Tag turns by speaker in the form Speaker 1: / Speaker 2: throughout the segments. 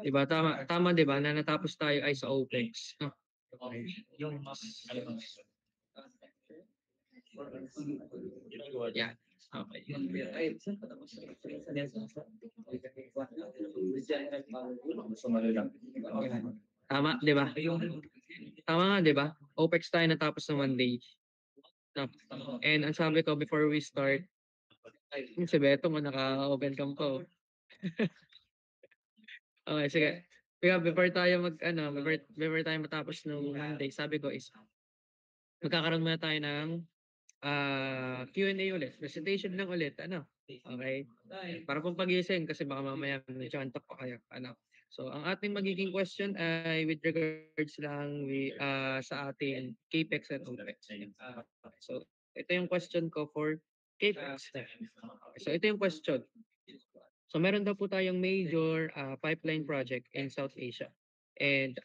Speaker 1: Diba, tama, tama, diba, na natapos tayo ay sa OPEX. No? Okay. Yeah. Okay. Tama, di ba? Tama nga, di ba? OPEX tayo natapos ng 1 day. No? And ang sabi ko before we start, si Beto mo naka-open cam ko. Okay, sige. Kaya before tayo before tayo matapos ng Monday, sabi ko is magkakaroon muna tayo ng Q&A ulit. Presentation lang ulit, ano? Okay? Para pong pagising kasi baka mamaya medyo antok pa kayo, ano? So, ang ating magiging question ay with regards lang sa ating CAPEX and OPEX. So, ito yung question ko for CAPEX. So, ito yung question. So, meron daw po tayong major pipeline project in South Asia. And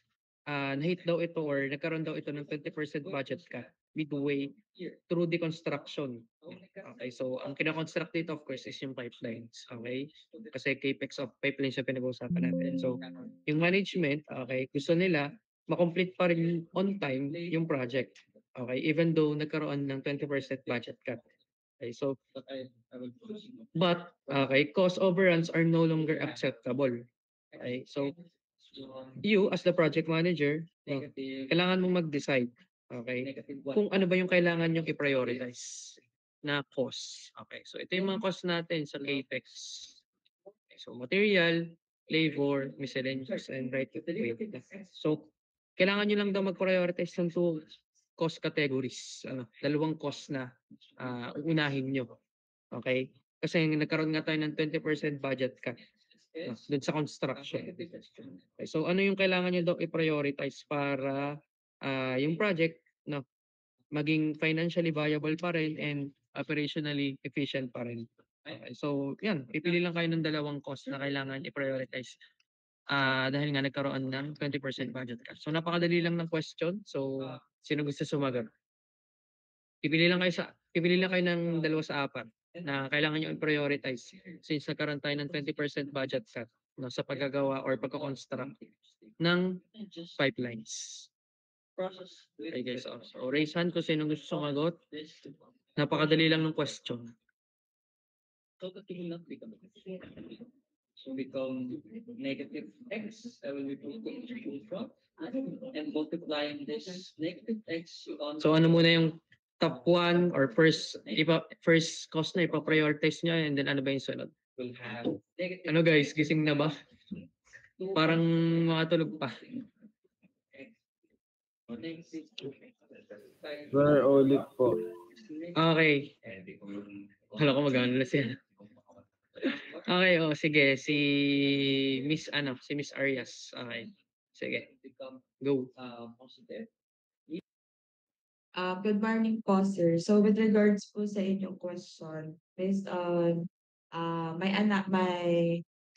Speaker 1: nahit daw ito or nagkaroon daw ito ng 20% budget cut midway through the construction. Okay, so ang kinakonstruct dito of course is yung pipelines. Okay, kasi capex of pipelines yung pinag-uusapan natin. So yung management, okay, gusto nila makomplete pa rin on time yung project. Okay, even though nagkaroon ng 20% budget cut. Okay, so but okay, cost overruns are no longer acceptable. Okay, so you as the project manager, kailangan mong mag-decide, okay, kung ano ba yung kailangan yung i-prioritize na cost. Okay, so ito yung mga cost natin sa CAPEX. Okay, so material, labor, miscellaneous, and right of way. So, kailangan nyo lang daw mag-prioritize ng 2 cost categories. Dalawang cost na unahin nyo. Okay? Kasi nagkaroon nga tayo ng 20% budget cut dun sa construction. Okay, so ano yung kailangan nyo daw i-prioritize para yung project maging financially viable pa rin and operationally efficient pa rin. Okay, so yan, pipili lang kayo ng dalawang cost na kailangan i-prioritize dahil nga nagkaroon ng 20% budget cut. So napakadali lang ng question. So sino gusto sumagot? Pipili lang kayo ng 2 sa 4 na kailangan nyo i-prioritize since nagkaroon tayo ng 20% budget cut sa paggagawa or pagko-construct ng pipelines. Okay guys, so raise hand kung sino gusto sumagot. Napakadali lang ng question. So become negative x, I will be putting from and multiplying this negative x on. So ano muna yung top 1 or first cost na ipa-prioritize niya and then ano ba yung sunod? We'll have negative. Ano guys, gising na ba? Parang makatulog pa.
Speaker 2: Sir, ulit po.
Speaker 1: Okay. Hala ko magano na siya. Okay, sige, si Miss Arias. Okay. Sige. Go.
Speaker 3: Good morning po, sir. So with regards po sa inyong question, based on my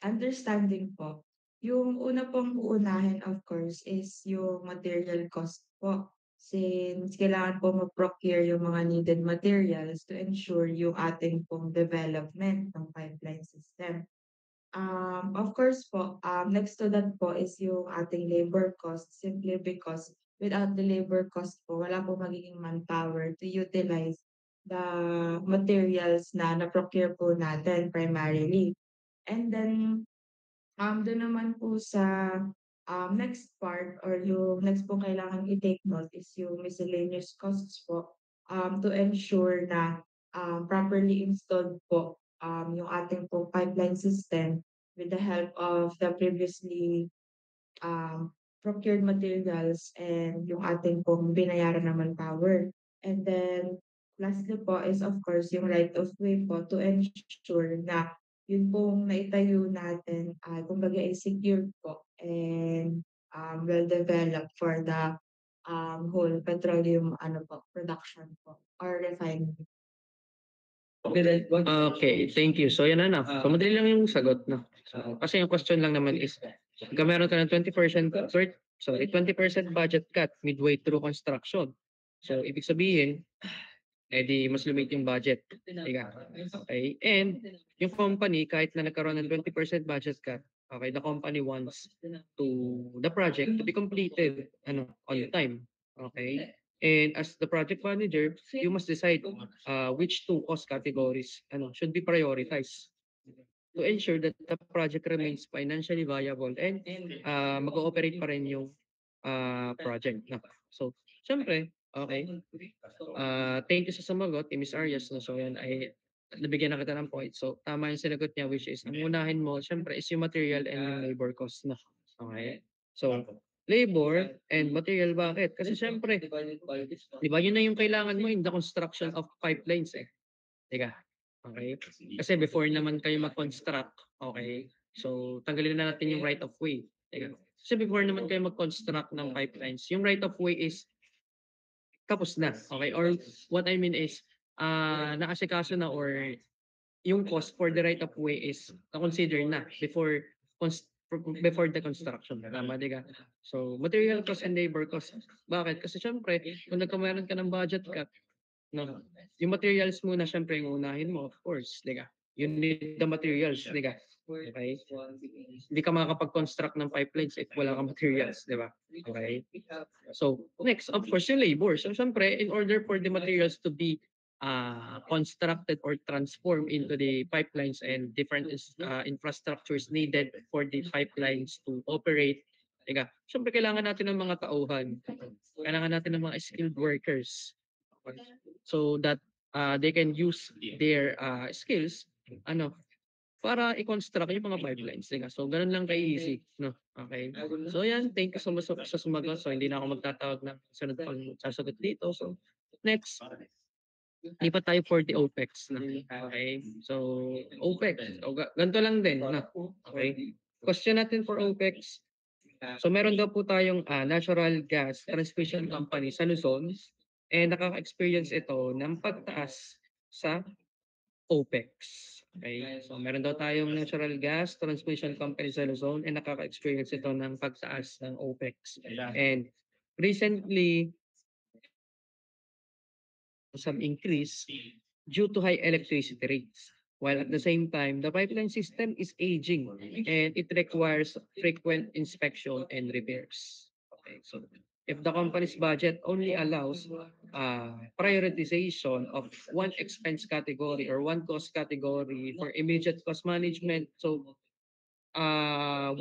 Speaker 3: understanding po, yung una pong uunahin of course is yung material cost po. Since kailangan po mag-procure yung mga needed materials to ensure yung ating pong development ng pipeline system. Of course po, next to that po is yung ating labor cost simply because without the labor cost po, wala po magiging manpower to utilize the materials na na-procure po natin primarily. And then, doon naman po sa next part or yung next po kailangan i-take note is yung miscellaneous costs po to ensure na properly installed po yung ating po pipeline system with the help of the previously procured materials and yung ating pong binayaran na manpower. And then, lastly po is of course yung right of way po to ensure na yun pong naitayo natin ay kumbaga ay secured po and well developed for the whole petroleum production po or refinery.
Speaker 1: Okay, thank you. So yan na. So madali lang yung sagot, no? So, kasi yung question lang naman is, kung meron ka ng 20% budget cut midway through construction. So, ibig sabihin, mas lumit yung budget. Ika, okay? And yung company, kahit na nagkaroon ng 20% budget cut, okay, the company wants the project to be completed on time. Okay? And as the project manager, you must decide which two cost categories should be prioritized to ensure that the project remains financially viable and mag-ooperate pa rin yung project. No? So, syempre, okay. Thank you sa sumagot, Miss Arias. No? So, yan ay nabigyan na kita ng point. So, tama yung sinagot niya, which is, ang unahin mo, syempre, is yung material and yung labor cost. No? Okay? So, labor and material, bakit? Kasi syempre, di ba, yun na yung kailangan mo in the construction of pipelines eh. Teka, okay? Kasi before naman kayo mag-construct, okay? So, tanggalin na natin yung right of way. Teka. Kasi before naman kayo mag-construct ng pipelines, yung right of way is tapos na, okay? Or what I mean is, naasikaso na or yung cost for the right of way is na-consider na before the construction. Tama, di ka? So, material cost and labor cost. Bakit? Kasi syempre, kung nagkamaroon ka ng budget cut, no, yung materials muna syempre yung unahin mo, of course, di ka? You need the materials, di ka? Okay? Hindi ka makakapag-construct ng pipelines if wala kang materials, di ba? Okay? So, next, of course, yung labor. So, syempre, in order for the materials to be constructed or transformed into the pipelines and different infrastructures needed for the pipelines to operate, ika, syempre, kailangan natin ng mga tauhan. Kailangan natin ng mga skilled workers. Okay? So that they can use their skills para i-construct yung mga pipelines. Diba? So, ganun lang ka-easy. No? Okay? So, yan. Thank you so much sa sumagot. So, hindi na ako magtatawag ng sunod pang sasagot dito. So, next, lipat tayo for the OPEX. No? Okay? So, OPEX. So, ganito lang din. No? Okay? Question natin for OPEX. So, meron daw po tayong natural gas transmission company sa Luzon and nakaka-experience ito ng pagtaas sa OPEX. Okay? So, meron daw tayong natural gas transmission company sa Luzon and nakaka-experience ito ng pagtaas ng OPEX. And recently, some increase due to high electricity rates. While at the same time, the pipeline system is aging and it requires frequent inspection and repairs. Okay, so if the company's budget only allows prioritization of one expense category or one cost category for immediate cost management, so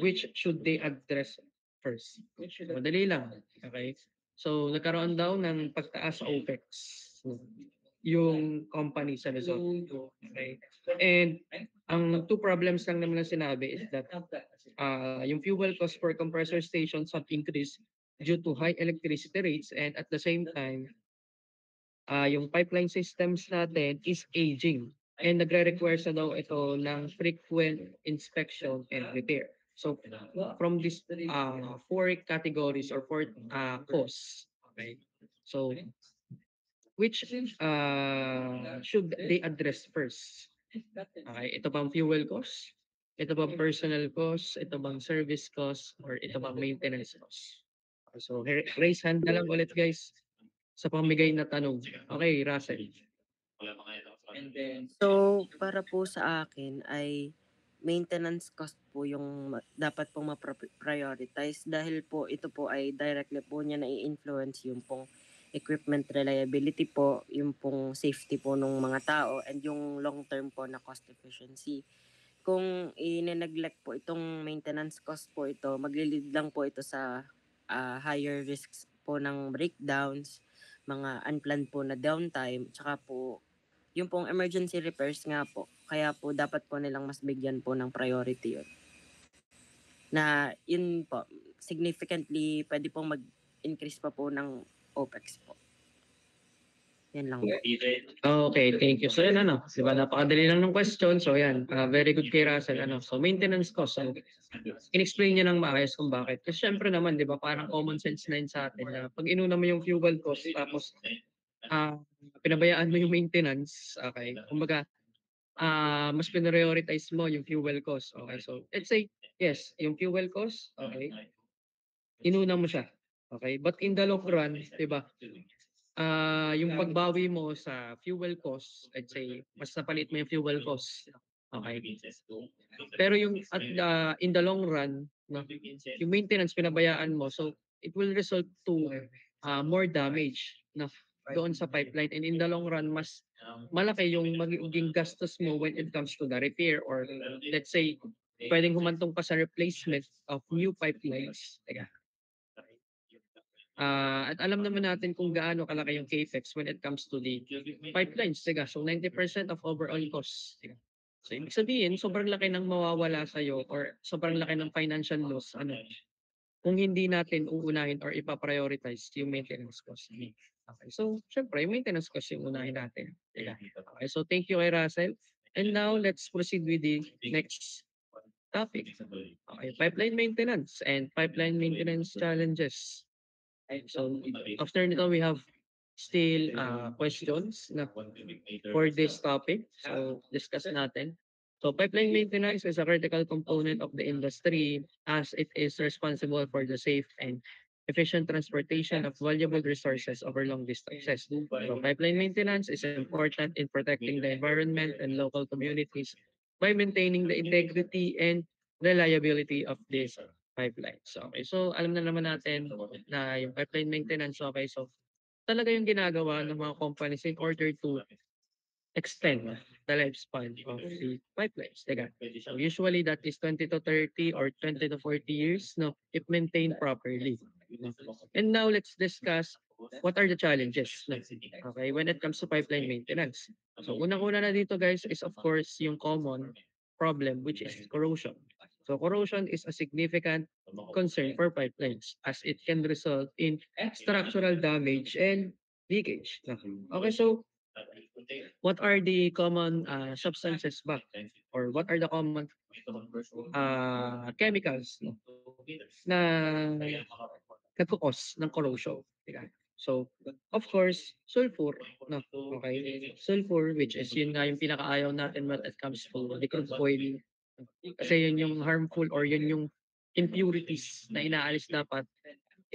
Speaker 1: which should they address first? Madali lang. Okay? So, nagkaroon daw ng pagtaas sa OPEX yung company sa Luzon. Okay? And ang two problems lang naman na sinabi is that yung fuel cost for compressor stations have increased due to high electricity rates and at the same time, yung pipeline systems natin is aging and nagre-require sa daw ito ng frequent inspection and repair. So from these four categories or four costs, okay? So which should they address first? Okay, ito bang fuel cost? Ito bang personal cost? Ito bang service cost? Or ito bang maintenance cost? So raise hand na lang ulit guys sa pamigay na tanong. Okay, Russell.
Speaker 2: So, para po sa akin ay maintenance cost po yung dapat pong ma-prioritize dahil po ito po ay directly po niya nai-influence yung pong equipment reliability po, yung pong safety po ng mga tao and yung long term po na cost efficiency. Kung i-neglect po itong maintenance cost po ito, maglilid lang po ito sa higher risks po ng breakdowns, mga unplanned po na downtime, tsaka po yung pong emergency repairs nga po, kaya po dapat po nilang mas bigyan po ng priority yun. Na yun po, significantly pwede pong mag-increase pa po ng OPEX po. Yan lang po.
Speaker 1: Okay, thank you. So yan diba, napakadali lang ng question. So yan, very good kay Russell. So maintenance cost. So, in-explain niya ng maayos kung bakit. Kasi syempre naman, di ba, parang common sense na yun sa atin na pag inuna mo yung fuel cost, tapos pinabayaan mo yung maintenance, okay, kumbaga, mas prioritize mo yung fuel cost. Okay, so let's say, yes, yung fuel cost, okay, inuna mo siya. Okay, but in the long run, di ba, yung pagbawi mo sa fuel cost, let's say, mas napalit mo yung fuel cost. Okay. Pero yung in the long run, no, yung maintenance pinabayaan mo, so it will result to more damage no, doon sa pipeline. And in the long run, mas malaki yung magiging gastos mo when it comes to the repair or let's say, pwedeng humantong pa sa replacement of new pipelines. Teka. At alam naman natin kung gaano kalaki yung capex when it comes to the pipelines. Teka, so 90% of overall costs. Teka. So ibig sabihin, sobrang laki ng mawawala sa'yo or sobrang laki ng financial loss kung hindi natin uunahin or ipa-prioritize yung maintenance cost. Okay, so syempre, yung maintenance cost yung unahin natin. Teka. Okay, so thank you kay Russell. And now, let's proceed with the next topic. Okay, pipeline maintenance and pipeline maintenance challenges. So after nito, we have still questions na for this topic. So discuss natin. So pipeline maintenance is a critical component of the industry as it is responsible for the safe and efficient transportation of valuable resources over long distances. So pipeline maintenance is important in protecting the environment and local communities by maintaining the integrity and reliability of these pipelines. Okay, so alam na naman natin na yung pipeline maintenance, okay, so talaga yung ginagawa ng mga companies in order to extend the lifespan of the pipelines. Teka. So usually that is 20 to 30 or 20 to 40 years no, if maintained properly. No? And now let's discuss what are the challenges no? Okay, when it comes to pipeline maintenance. So unang-una na dito guys is of course yung common problem which is corrosion. So corrosion is a significant concern for pipelines as it can result in structural damage and leakage. Okay, so what are the common substances ba? Or what are the common chemicals no? Na nagkukos ng corrosion? Diba? So, of course, sulfur. No? Okay? Sulfur, which is yun nga yung pinakaayaw natin when it comes to the crude oil. Kasi yun yung harmful or yun yung impurities na inaalis dapat.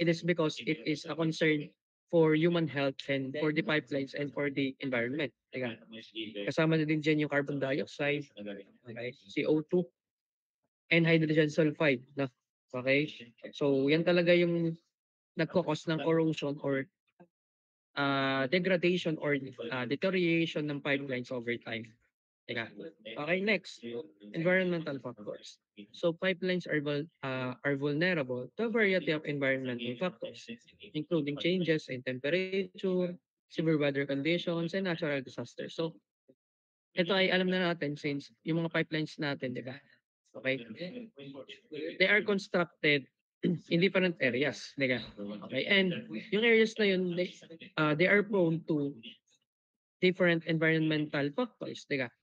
Speaker 1: It is because it is a concern for human health and for the pipelines and for the environment. Teka. Kasama na din dyan yung carbon dioxide, okay, CO2, and hydrogen sulfide. No? Okay? So, yan talaga yung nagkakos ng corrosion or degradation or deterioration ng pipelines over time. Teka. Okay, next, environmental factors. So pipelines are vulnerable to a variety of environmental factors, including changes in temperature, severe weather conditions, and natural disasters. So ito ay alam na natin since yung mga pipelines natin, di ba? Okay? They are constructed in different areas. Di ba? Okay? And yung areas na yun, they are prone to different environmental factors. Di ba?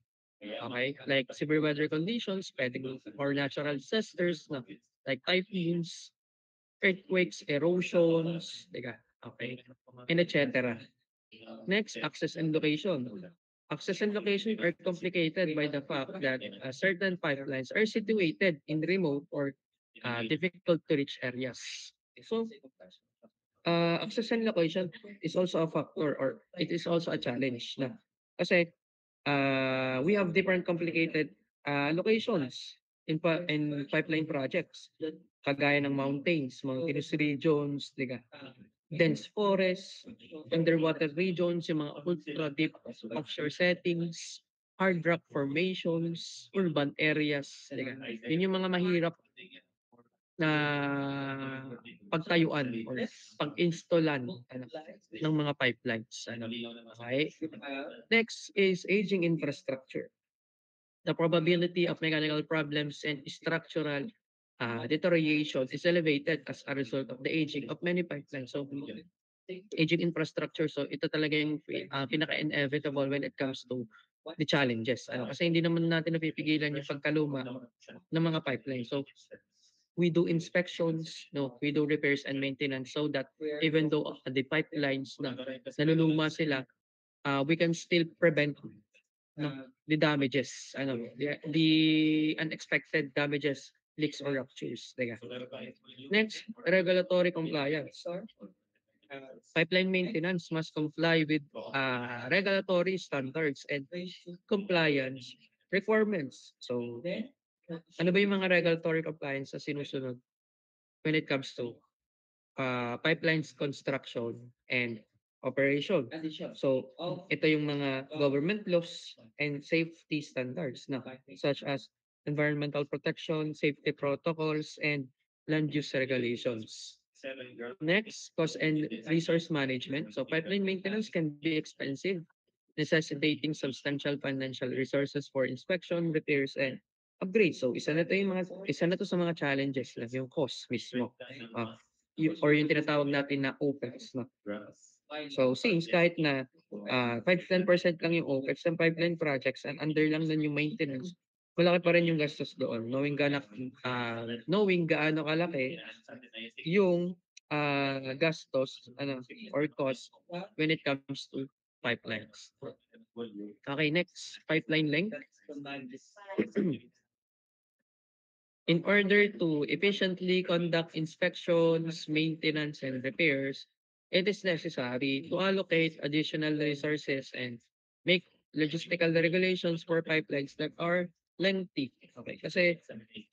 Speaker 1: Okay? Like severe weather conditions, pwedeng or natural disasters na like typhoons, earthquakes, erosions, diga? Okay? And etc. Next, access and location. Access and location are complicated by the fact that certain pipelines are situated in remote or difficult to reach areas. So, access and location is also a factor or it is also a challenge na kasi we have different complicated locations in pipeline projects kagaya ng mountainous regions, diga? Dense forests, underwater regions, yung mga ultra deep offshore settings, hard rock formations, urban areas, diga? Yun yung mga mahirap na pagtayuan or pag-installan ng mga pipelines. Okay? Next is aging infrastructure. The probability of mechanical problems and structural deterioration is elevated as a result of the aging of many pipelines. So, aging infrastructure, so ito talaga yung pinaka-inevitable when it comes to the challenges. Kasi hindi naman natin napipigilan yung pagkaluma ng mga pipelines. So, we do inspections, no, we do repairs and maintenance so that even though the pipelines na naluluma sila, we can still prevent no, the damages, the unexpected damages, leaks or ruptures. Teka. Next, regulatory compliance. Pipeline maintenance must comply with regulatory standards and compliance requirements. So, ano ba yung mga regulatory compliance na sinusunod when it comes to pipelines construction and operation? So, ito yung mga government laws and safety standards na such as environmental protection, safety protocols, and land use regulations. Next, cost and resource management. So pipeline maintenance can be expensive, necessitating substantial financial resources for inspection, repairs, and upgrades. So isa na to sa mga challenges lang yung cost mismo. Or yung tinatawag natin na OPEX. No? So since kahit na 5-10% lang yung OPEX ng pipeline projects and under lang nun yung maintenance, malaki pa rin yung gastos doon. Knowing gaano kalaki yung gastos or cost when it comes to pipelines. Okay, next, pipeline length. In order to efficiently conduct inspections, maintenance, and repairs, it is necessary to allocate additional resources and make logistical regulations for pipelines that are lengthy. Okay, kasi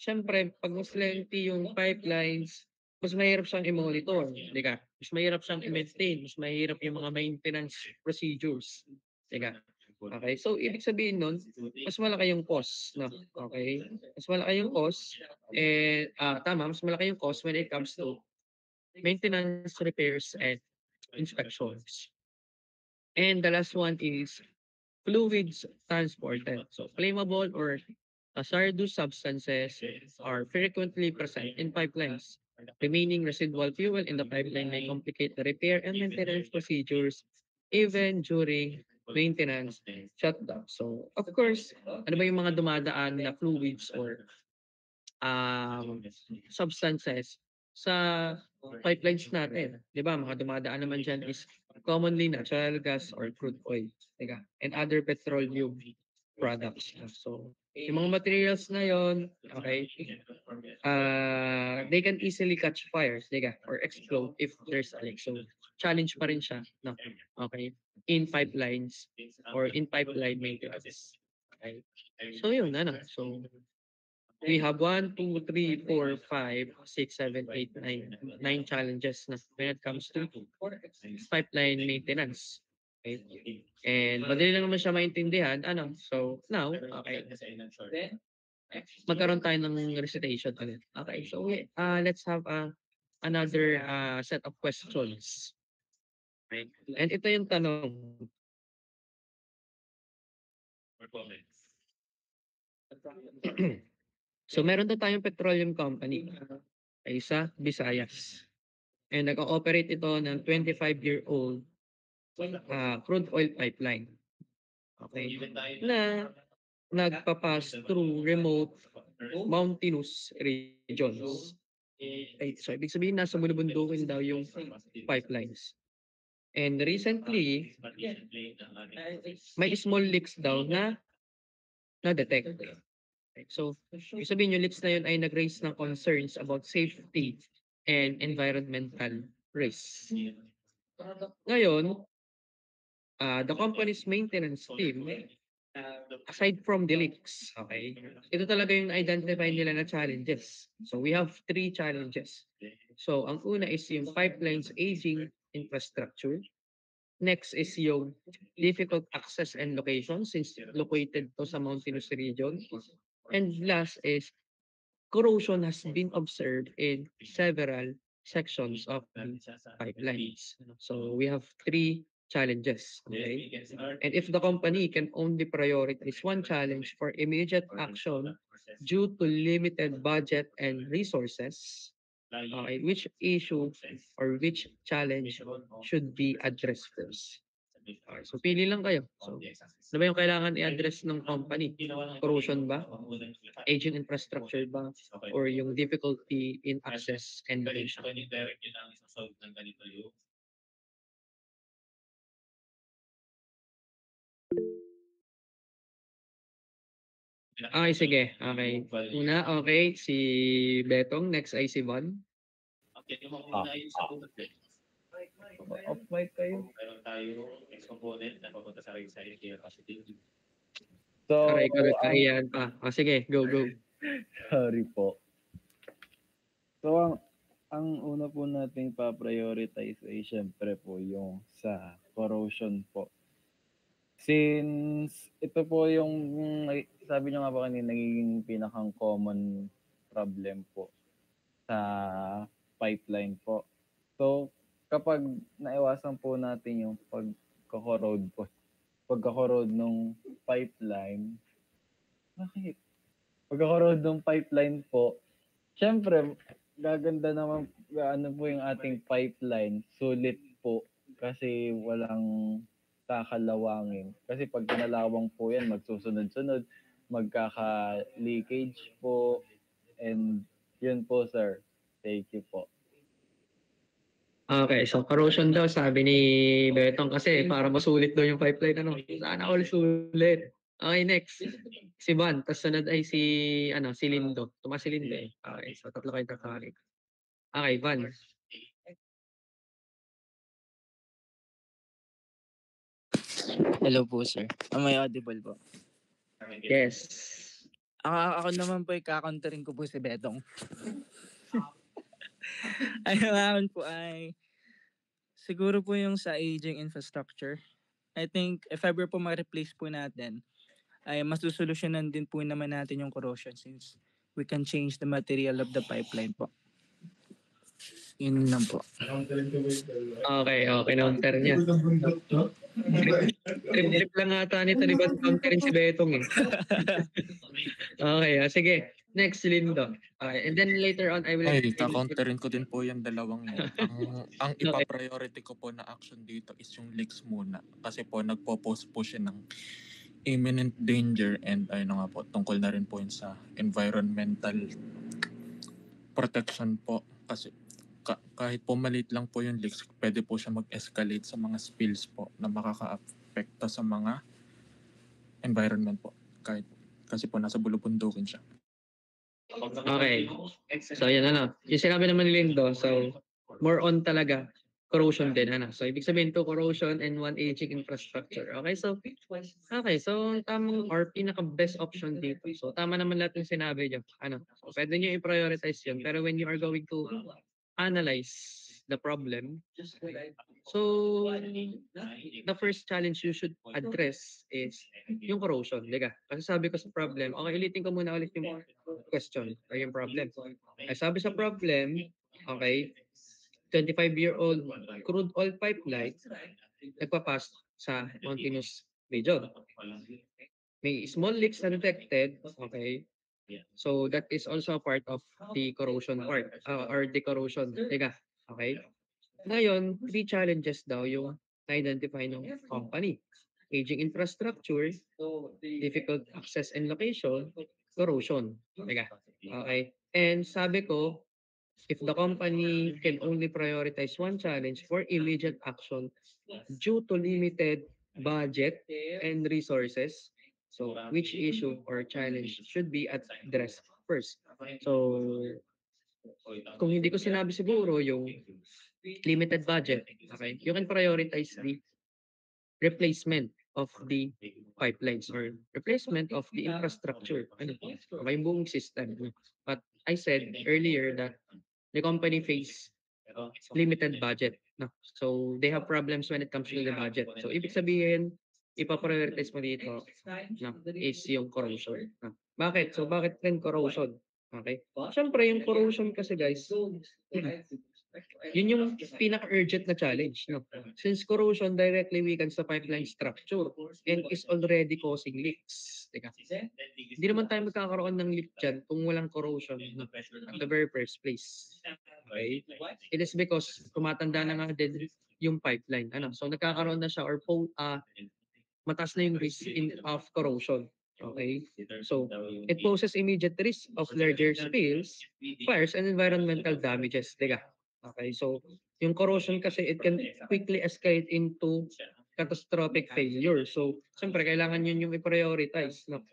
Speaker 1: syempre, pag mas lengthy yung pipelines, mas mahirap siyang i-monitor, di ka? Mas mahirap siyang i-maintain, mas mahirap yung mga maintenance procedures. Di ka? Okay, so ibig sabihin nun, mas malaki yung cost, no? Okay? Mas malaki yung cost, mas malaki yung cost when it comes to maintenance, repairs, and inspections. And the last one is fluids transported. So flammable or hazardous substances are frequently present in pipelines. Remaining residual fuel in the pipeline may complicate the repair and maintenance procedures even during maintenance shutdown. So, of course, ano ba yung mga dumadaan na fluids or substances sa pipelines natin? Di ba? Mga dumadaan naman dyan is commonly natural gas or crude oil. Diba? And other petroleum products. So, yung mga materials na yon, okay, they can easily catch fires, diga, or explode if there's a leak. So, challenge pa rin siya, no? Okay, in pipelines or in pipeline maintenance. Okay. So, yun, So, we have 1, 2, 3, 4, 5, 6, 7, 8, 9 challenges na when it comes to pipeline maintenance. Okay. And madali lang naman siya maintindihan. So, now, okay. Magkaroon tayo ng recitation ulit. Okay, so let's have another set of questions. Okay. And ito yung tanong. So, meron na tayong petroleum company ay sa Visayas. And nag-ooperate ito ng 25-year-old crude oil pipeline. Okay. Na nagpa-pass through remote mountainous regions. Okay, so ibig sabihin nasa bulubundukin daw yung pipelines. And recently, may small leaks daw na na-detect. Okay, so ibig sabihin yung leaks na yun ay nag-raise ng concerns about safety and environmental risks. Ngayon, the company's maintenance team, aside from the leaks, okay, ito talaga yung identify nila na challenges. So we have 3 challenges. So ang una is yung pipelines aging infrastructure. Next is yung difficult access and location since located to sa mountainous region. And last is corrosion has been observed in several sections of the pipelines. So we have 3 challenges. Okay? And if the company can only prioritize one challenge for immediate action due to limited budget and resources, okay, which issue or which challenge should be addressed first? Okay, so pili lang kayo. So, ano ba yung kailangan i-address ng company? Corrosion ba? Aging infrastructure ba? Or yung difficulty in access and location? Okay, sige. Okay. Una, okay, si Betong. Next ay si Von.
Speaker 4: Ah, Off mic kayo.
Speaker 5: Meron tayong component na papunta sa recycling capacity.
Speaker 4: So,
Speaker 1: Aray ko, nagkaiyan pa. O sige, go.
Speaker 4: sorry po. So, ang una po nating pa-prioritize ay syempre po yung sa corrosion po. Since ito po yung, sabi nyo nga po kanina, nagiging pinakang common problem po sa pipeline po. So, kapag naiwasan po natin yung pagkakorode ng pipeline, bakit? Pagkakorode ng pipeline po, syempre, gaganda naman po yung ating pipeline, sulit po kasi walang kakalawangin. Kasi pag kinalawang po yan, magsusunod-sunod, magkaka-leakage po, and yun po sir. Thank you po.
Speaker 1: Okay, so corrosion daw sabi ni Betong kasi para masulit daw yung pipeline ano. Sana all sulit. Okay, next. Si Van, tapos sunod ay si Lindo. Tumas si Lindo eh. Okay, so tatlo kayo tatawagin. Okay, Van.
Speaker 6: Hello po, sir. Am I audible po?
Speaker 1: Yes.
Speaker 6: Ako naman po, ikakounterin ko po si Betong. Ang akin po ay siguro po yung sa aging infrastructure. I think if ever po ma-replace po natin, ay masusolusyonan din po naman natin yung corrosion since we can change the material of the pipeline po. Yun lang po.
Speaker 1: Okay, counter niya. Trip lang ata nito ni Van counterin si Betong eh. Okay, sige. Next, si Lindo. Okay, and then later on, I will...
Speaker 7: Ay, kakounterin ko din po yung dalawang yun. Ang ipa-priority ko po na action dito is yung leaks muna. Kasi po, nagpo-post po siya ng imminent danger and ayun nga po, tungkol na rin po yun sa environmental protection po. Kasi kahit po maliit lang po yung leaks, pwede po siya mag-escalate sa mga spills po na makaka-apekto sa mga environment po. Kasi po nasa bulubundukin siya.
Speaker 1: Okay. So, yan yung sinabi naman ni Lindo, so, more on talaga, corrosion din, So, ibig sabihin to corrosion and one aging infrastructure. Okay, so, tamang or pinaka-best option dito. So, tama naman lahat yung sinabi niyo. So, pwede nyo i-prioritize yun. Pero when you are going to analyze the problem, so, the first challenge you should address is yung corrosion, diga? Kasi sabi ko sa problem, okay, ulitin ko muna ulit yung question or yung problem. Ay sabi sa problem, okay, 25-year-old crude oil pipeline nagpapas sa mountainous region. May small leaks na detected, okay? So that is also a part of the corrosion part or the corrosion, diga? Okay? Ngayon, 3 challenges daw yung na-identify ng company. Aging infrastructure, difficult access and location, corrosion. Okay. And sabi ko, if the company can only prioritize one challenge for immediate action due to limited budget and resources, so which issue or challenge should be addressed first? So, kung hindi ko sinabi siguro yung limited budget, okay, you can prioritize the replacement of the pipelines or replacement of the infrastructure. Okay, yung buong system. But I said earlier that the company face limited budget. No? So they have problems when it comes to the budget. So ibig sabihin, ipaprioritize mo dito is yung corrosion. Bakit? So bakit rin corrosion? Okay? Siyempre, yung corrosion kasi guys, yun yung pinaka-urgent na challenge. No? Since corrosion directly weakens the pipeline structure and is already causing leaks. Teka. Hindi naman tayo magkakaroon ng leak dyan kung walang corrosion no? At the very first place. Okay? It is because tumatanda na nga din yung pipeline. So nagkakaroon na siya or mataas na yung risk of corrosion. Okay? So, it poses immediate risk of larger spills, fires, and environmental damages. Diga? Okay, so yung corrosion kasi it can quickly escalate into catastrophic failure. So, siyempre, kailangan yun yung i-prioritize. No?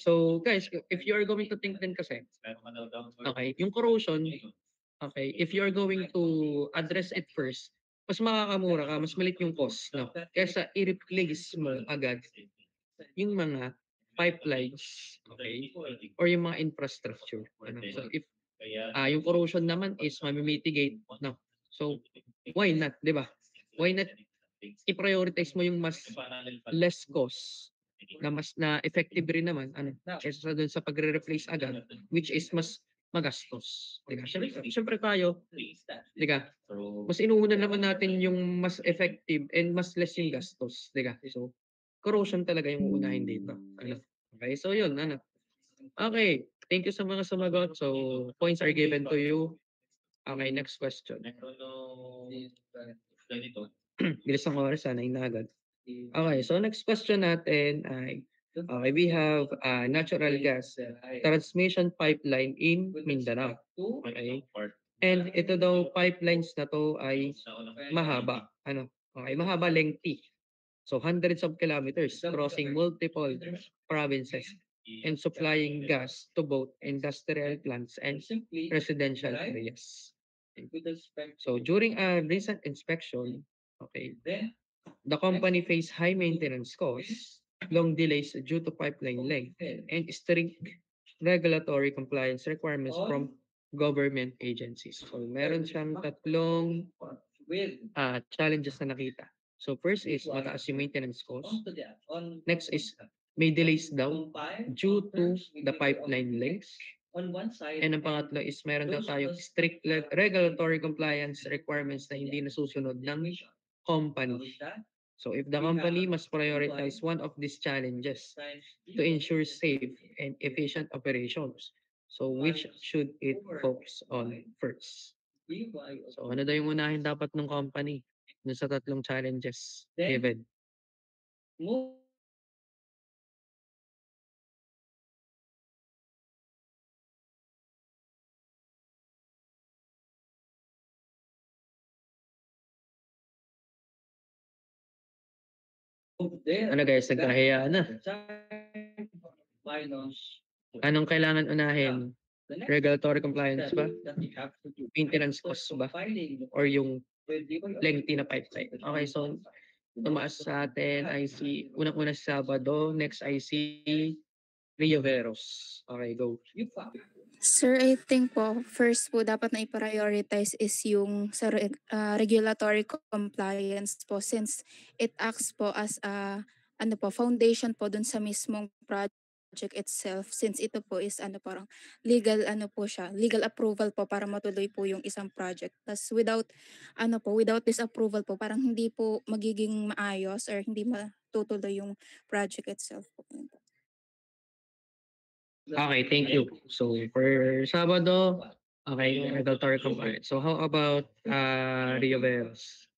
Speaker 1: So, guys, if you are going to think din kasi, okay, yung corrosion, okay, if you are going to address it first, mas makakamura ka, mas maliit yung cost, no? Kaysa i-replace mo agad yung mga pipelines, okay? Or yung mga infrastructure. Ano? So if yung corrosion naman is mami-mitigate, no? So why not, 'di ba? Why not i-prioritize mo yung mas less cost na mas na effective rin naman ano kaysa sa dun sa pagre-replace agad which is mas magastos. Di ba? Syempre tayo, di ba? Mas inuuna naman natin yung mas effective and mas less yung gastos, di ba? So corrosion talaga yung uunahin dito. Ano? Okay, so yun, ano. Okay, thank you sa mga sumagot. So points are given to you. Okay, next question.
Speaker 5: Ganito.
Speaker 1: Bilis ng oras, sana na agad. Okay, so next question natin ay, okay, we have natural gas transmission pipeline in Mindanao. Okay. And ito daw, pipelines na to ay mahaba. Ano? Okay, mahaba, lengthy. So hundreds of kilometers crossing multiple provinces and supplying gas to both industrial plants and residential areas. So during a recent inspection, okay, the company faced high maintenance costs, long delays due to pipeline length, and strict regulatory compliance requirements from government agencies. So meron siyang tatlong challenges na nakita. So first is mataas yung maintenance cost. Next is may delays daw due to the pipeline lengths. And ang pangatlo is meron daw tayong strict regulatory compliance requirements na hindi nasusunod ng company. So if the company must prioritize one of these challenges to ensure safe and efficient operations, so which should it focus on first? So ano daw yung unahin dapat ng company dun sa tatlong challenges given? Ano guys, nagkahiyaan na. Anong kailangan unahin? Regulatory compliance ba? Maintenance cost ba? Or yung lengthy na pipeline? Okay, so tumaas sa atin I see, unang-una sa Sabado, next I see Rio Veros. Okay, go.
Speaker 8: Sir, I think po, first po dapat na i-prioritize is yung sa regulatory compliance po since it acts po as a foundation po dun sa mismong project itself since ito po is parang legal po siya, legal approval po para matuloy po yung isang project. Tas without this approval po parang hindi po magiging maayos or hindi matutuloy yung project itself po.
Speaker 1: Okay, thank you. So for Sabado, okay, regulatory compliance. So how about Rio Veros?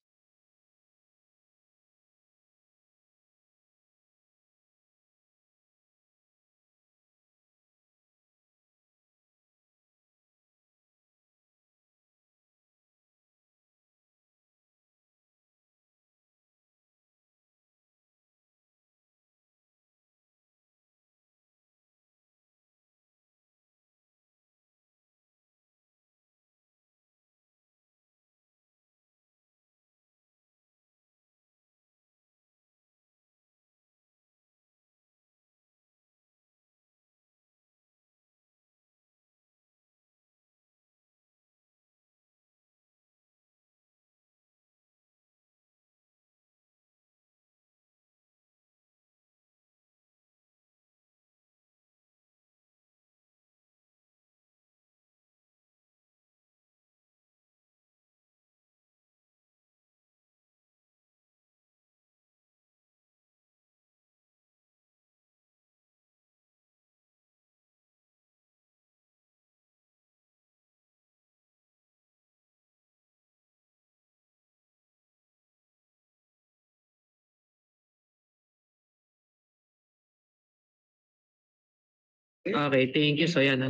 Speaker 1: Okay, thank you. So yan,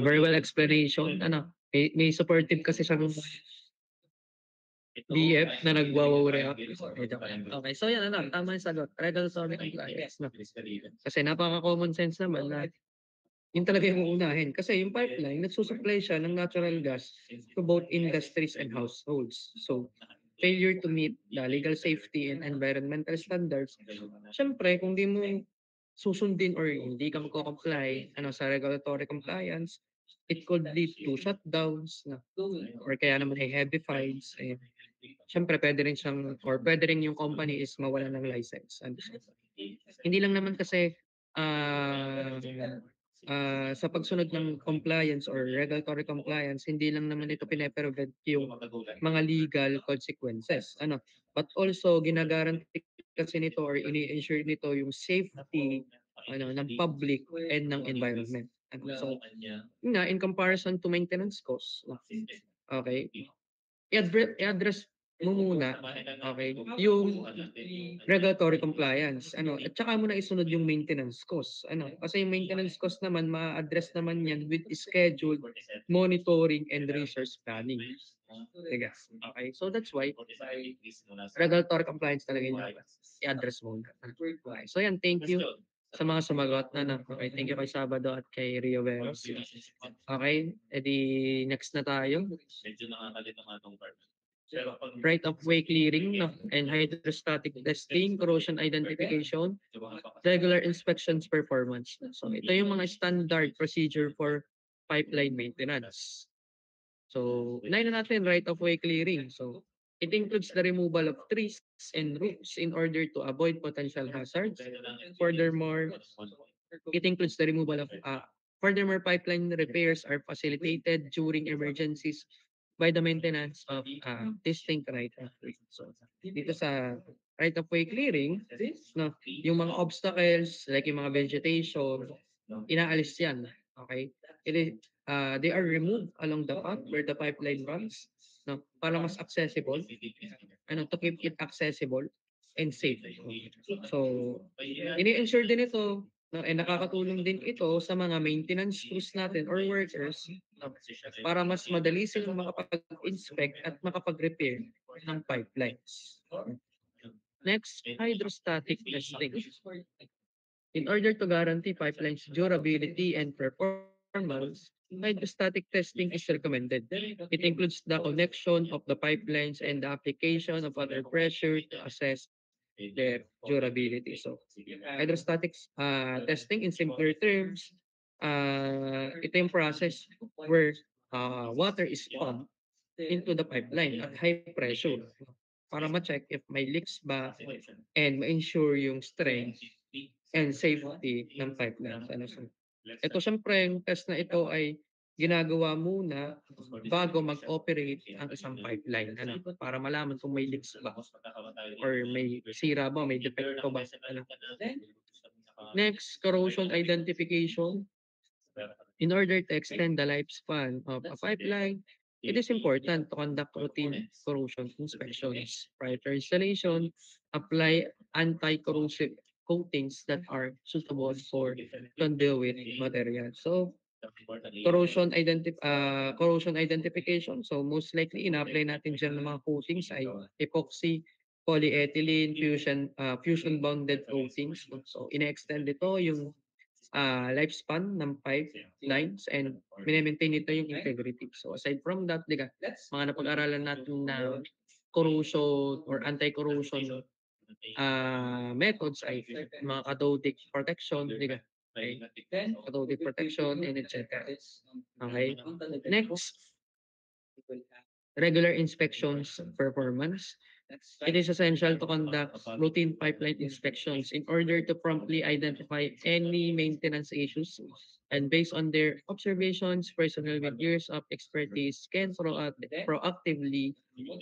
Speaker 1: very well explanation. May supportive kasi siyang BF na nagwawaw-react. Okay, so yan, tama yung sagot. Regulatory compliance. No? Kasi napaka-common sense naman na Yun talaga yung uunahin. Kasi yung pipeline, nagsusupply siya ng natural gas to both industries and households. So, failure to meet the legal safety and environmental standards, syempre, kung di mo susundin or hindi ka magko-comply sa regulatory compliance, it could lead to shutdowns or kaya naman ay heavy fines. Syempre, pwede rin siyang or pwede rin yung company is mawala ng license. Hindi lang naman kasi ah sa pagsunod ng compliance or regulatory compliance, hindi lang naman ito pine-prevent yung mga legal consequences. But also ginagaranti kasi nito or ini-ensure nito yung safety ng public and ng environment. So, yun nga, in comparison to maintenance costs, okay, i-address mo muna, okay, yung regulatory compliance, at saka mo na isunod yung maintenance cost, kasi yung maintenance cost naman ma-address naman yan with schedule, monitoring, and resource planning. Diga? Okay, so that's why regulatory compliance talaga yung i-address muna. Okay, so yan, thank you sa mga sumagot. Okay, thank you kay Sabado at kay Rio Veros. Okay, edi next na tayo.
Speaker 5: Medyo nakakalito nga itong part.
Speaker 1: Right of way clearing and hydrostatic testing, corrosion identification, regular inspections performance. So ito yung mga standard procedure for pipeline maintenance. So, unahin na natin right of way clearing. So, it includes the removal of trees and roots in order to avoid potential hazards. Furthermore, it includes the removal of furthermore, pipeline repairs are facilitated during emergencies by the maintenance of distinct right of way. So, dito sa right of way clearing, yung mga obstacles like yung mga vegetation, inaalis yan. Okay? They are removed along the path where the pipeline runs, para mas accessible, to keep it accessible and safe. So, ini-ensure din ito, nakakatulong din ito sa mga maintenance crews natin or workers, para mas madali silang makapag-inspect at makapag-repair ng pipelines. Next, hydrostatic testing. In order to guarantee pipelines' durability and performance, hydrostatic testing is recommended. It includes the connection of the pipelines and the application of other pressure to assess their durability. So, hydrostatic testing in simpler terms, ito yung process where water is pumped into the pipeline at high pressure para ma-check if may leaks ba and ma-ensure yung strength and safety ng pipeline. Ito syempre, yung test na ito ay ginagawa muna bago mag-operate ang isang pipeline, para malaman kung may leaks ba or may sira ba, may defecto ba. Next, corrosion identification. In order to extend the lifespan of a pipeline, it is important to conduct routine corrosion inspections. Prior to installation, apply anti-corrosive coatings that are suitable for conduit material. So, corrosion identification. So, most likely, ina-apply natin dyan ng mga coatings ay epoxy, polyethylene, fusion bonded coatings. So, ina-extend ito yung lifespan ng pipelines and mini-maintain nito yung integrity. So aside from that, mga napag-aralan natin na corrosion or anti-corrosion methods ay mga cathodic protection, cathodic protection and etc. Okay. Next, regular inspections performance. It is essential to conduct routine pipeline inspections in order to promptly identify any maintenance issues. And based on their observations, personnel with years of expertise can proactively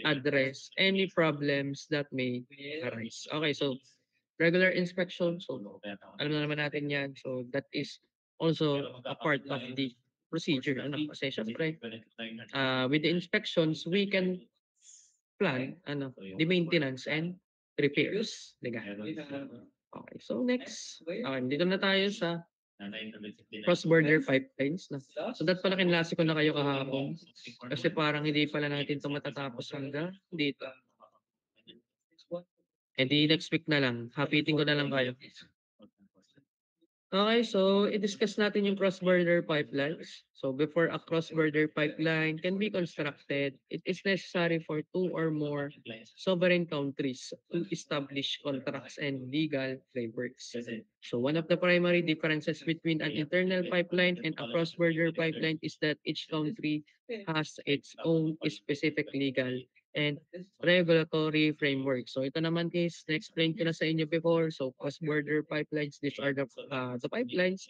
Speaker 1: address any problems that may arise. Okay, so regular inspection, so alam na naman natin yan. So that is also a part of the procedure. Kasi syempre, with the inspections, we can plan the maintenance and repairs. Okay, so next, dito na tayo sa cross-border pipelines. So that pala kinlase ko na kayo kahapon. Kasi parang hindi pala natin ito matatapos hanggang dito. And di next week na lang, hapitin ko na lang kayo. Okay, so i-discuss natin yung cross-border pipelines. So before a cross-border pipeline can be constructed, it is necessary for two or more sovereign countries to establish contracts and legal frameworks. So one of the primary differences between an internal pipeline and a cross-border pipeline is that each country has its own specific legal and regulatory framework. So ito naman is na-explain ko na sa inyo before. So cross-border pipelines, these are the pipelines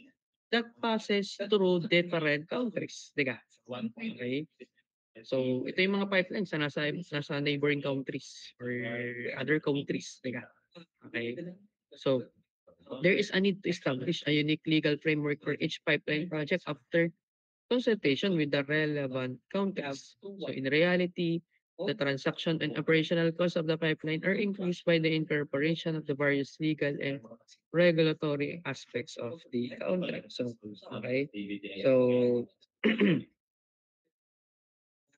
Speaker 1: that passes through different countries. Diga? Okay? So ito yung mga pipelines na nasa neighboring countries or other countries. Diga? Okay? So there is a need to establish a unique legal framework for each pipeline project after consultation with the relevant countries. So in reality, the transaction and operational costs of the pipeline are increased by the incorporation of the various legal and regulatory aspects of the contract. So, okay. So,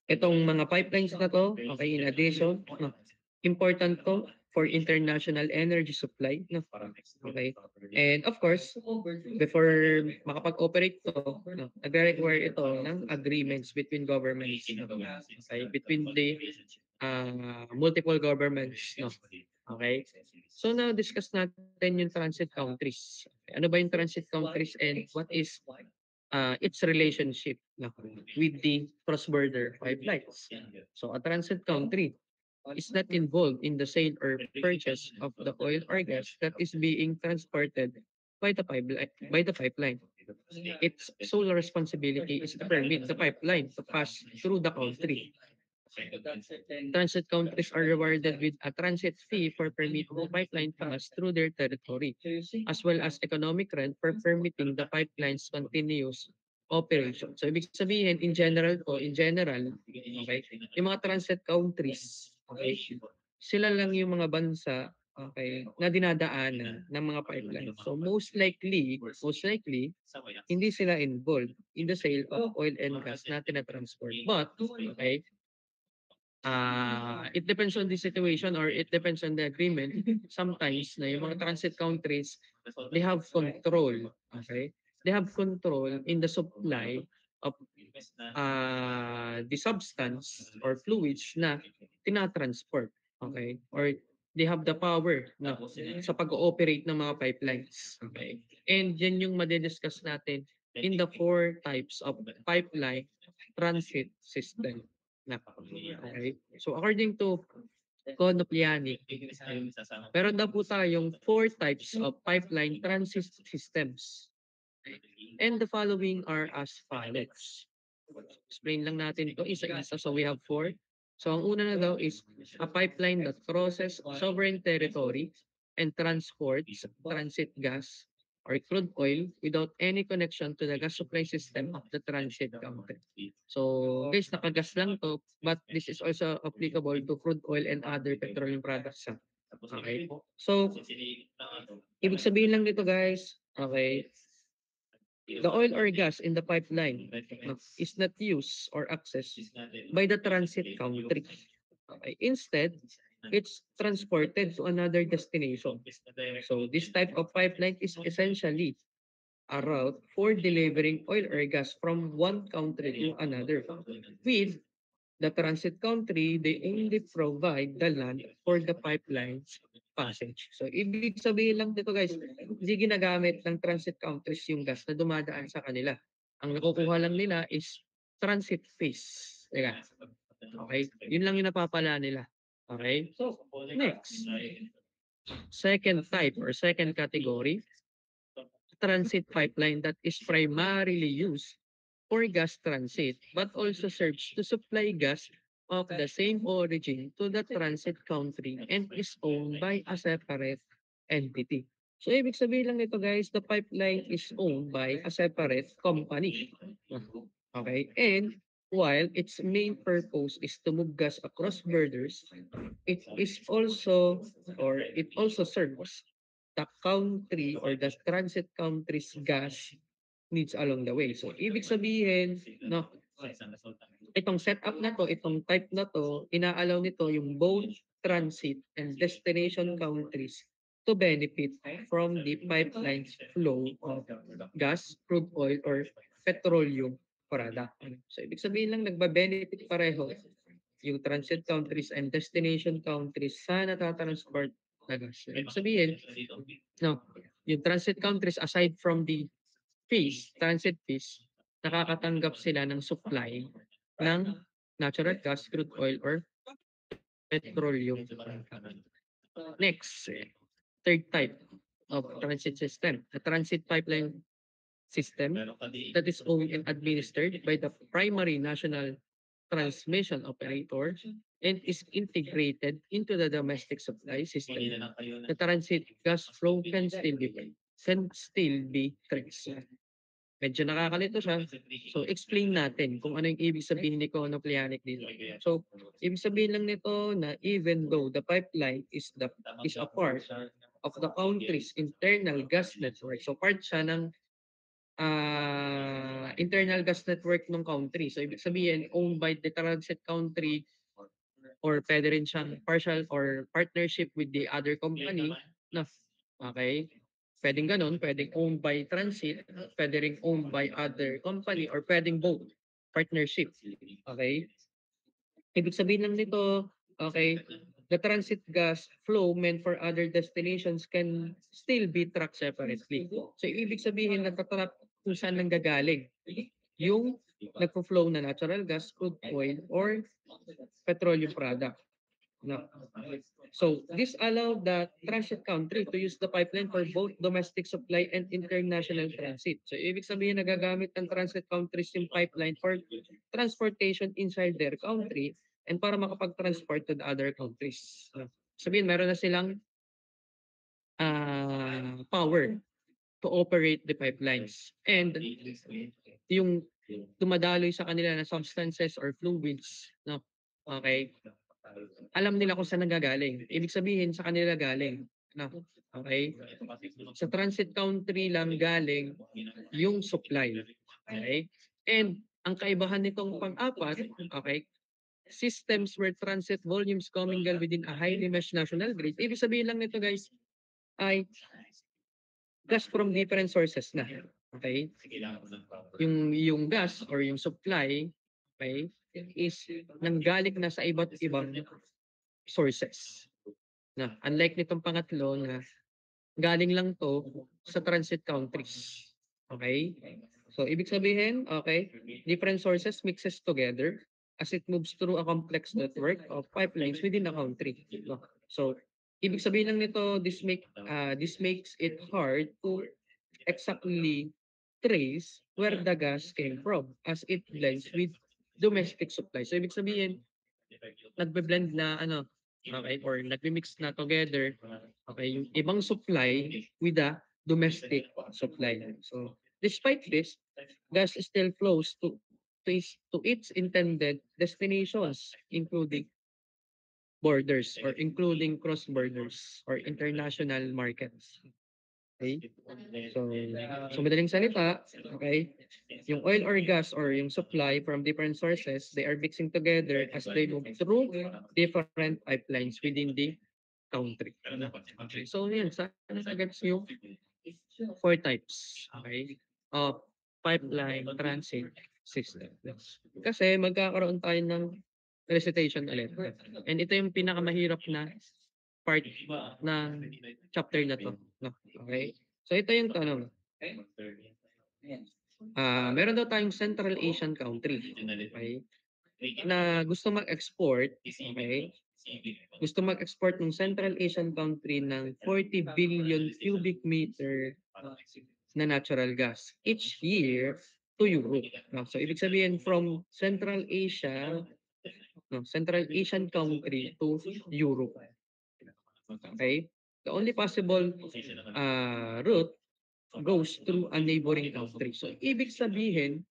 Speaker 1: itong mga pipelines na to, okay, in addition, no, important to for international energy supply. No? Okay. And of course, before makapag-operate to, no, nagre-require ito ng agreements between governments. No? Okay. Between the multiple governments. No? Okay. So now discuss natin yung transit countries. Okay. Ano ba yung transit countries and what is its relationship no, with the cross-border pipelines. So a transit country is not involved in the sale or purchase of the oil or gas that is being transported by the pipeline. Its sole responsibility is to permit the pipeline to pass through the country. Transit countries are rewarded with a transit fee for permitting the pipeline pass through their territory, as well as economic rent for permitting the pipeline's continuous operation. So, ibig sabihin, in general, okay, yung mga transit countries, okay, sila lang yung mga bansa, okay, na dinadaanan ng mga pipeline. So, most likely, hindi sila involved in the sale of oil and gas na tinatransport. But, okay, it depends on the situation or it depends on the agreement. Sometimes na yung mga transit countries, they have control. Okay? They have control in the supply of the substance or fluids na tinatransport. Okay? Or they have the power na sa pag-ooperate ng mga pipelines. Okay? And yan yung madidiscuss natin in the 4 types of pipeline transit system. Okay? So according to Konopliani, meron daw po tayong 4 types of pipeline transit systems. And the following are as follows. Explain lang natin ito isa-isa. So we have 4. So ang una na daw is a pipeline that crosses sovereign territory and transports transit gas or crude oil without any connection to the gas supply system of the transit country. So guys, nakagas lang to, but this is also applicable to crude oil and other petroleum products. Okay? So, ibig sabihin lang nito guys, okay, the oil or gas in the pipeline is not used or accessed by the transit country. Okay. Instead, it's transported to another destination. So this type of pipeline is essentially a route for delivering oil or gas from one country to another. With the transit country, they only provide the land for the pipeline's passage. So, ibig sabihin lang dito guys, hindi ginagamit ng transit countries yung gas na dumadaan sa kanila. Ang nakukuha lang nila is transit fees. Teka. Okay? Yun lang yung napapala nila. Okay? So, next. Second type or second category, transit pipeline that is primarily used for gas transit but also serves to supply gas of the same origin to the transit country and is owned by a separate entity. So, ibig sabihin lang nito guys, the pipeline is owned by a separate company. Okay? And while its main purpose is to move gas across borders, it also serves the country or the transit country's gas needs along the way. So, ibig sabihin, no, itong setup na to, itong type na to, inaalaw nito yung both transit and destination countries to benefit from the pipeline's flow of gas, crude oil, or petroleum product. So, ibig sabihin lang nagba-benefit pareho yung transit countries and destination countries sa natatransport na gas. Ibig sabihin, no, yung transit countries aside from the fees, transit fees, nakakatanggap sila ng supply ng natural gas, crude oil, or petroleum. Next, third type of transit system, the transit pipeline system that is owned and administered by the primary national transmission operator and is integrated into the domestic supply system. The transit gas flow can still be traced. Medyo nakakalito siya. So, explain natin kung ano yung ibig sabihin ni Konoplanic dito. So, ibig sabihin lang nito na even though the pipeline is a part of the country's internal gas network. So, part siya ng internal gas network ng country. So, ibig sabihin, owned by the transit country or pwede rin siyang partial or partnership with the other company na, okay? Pwedeng ganun, pwedeng owned by transit, pwede ring owned by other company, or pwedeng both, partnership. Okay? Ibig sabihin lang nito, okay, the transit gas flow meant for other destinations can still be tracked separately. So, ibig sabihin, natatrap kung saan nanggagaling yung nagpo-flow na natural gas, crude oil, or petroleum product. No. So, this allowed the transit country to use the pipeline for both domestic supply and international transit. So, ibig sabihin nagagamit ng transit countries yung pipeline for transportation inside their country and para makapag-transport to the other countries. No. Sabihin, meron na silang power to operate the pipelines. And yung dumadaloy sa kanila na substances or fluids, no? Okay? Alam nila kung saan nanggagaling. Ibig sabihin sa kanila galing. No? Okay? Sa transit country lang galing yung supply. Okay? And ang kaibahan nitong pang-apat, okay, systems where transit volumes commingle within a highly meshed national grid. Ibig sabihin lang nito guys, ay gas from different sources na. Okay? Yung gas or yung supply, okay, is nanggaling na sa iba't ibang sources. Na unlike nitong pangatlo na galing lang to sa transit countries. Okay? So ibig sabihin, okay, different sources mixes together as it moves through a complex network of pipelines within the country. No? So ibig sabihin lang nito, this makes it hard to exactly trace where the gas came from as it blends with domestic supply. So ibig sabihin, nagbe-blend na okay, or nagmi-mix na together, okay, yung ibang supply with the domestic supply. So despite this, gas still flows to its intended destinations, including borders or including cross borders or international markets. Okay? So madaling salita, okay, yung oil or gas or yung supply from different sources, they are mixing together as they move through different pipelines within the country. Okay. So yan, sana gets yung 4 types, okay, of pipeline transit system. Kasi magkakaroon tayo ng recitation ulit. And ito yung pinakamahirap na part ng chapter na to. No? Okay? So ito yung tanong. Meron daw tayong Central Asian country, okay, na gusto mag-export, okay, gusto mag-export ng Central Asian country ng 40 billion cubic meter na natural gas each year to Europe. No? So ibig sabihin from Central Asia, no, Central Asian country to Europe. Okay? The only possible route goes through a neighboring country. So, ibig sabihin,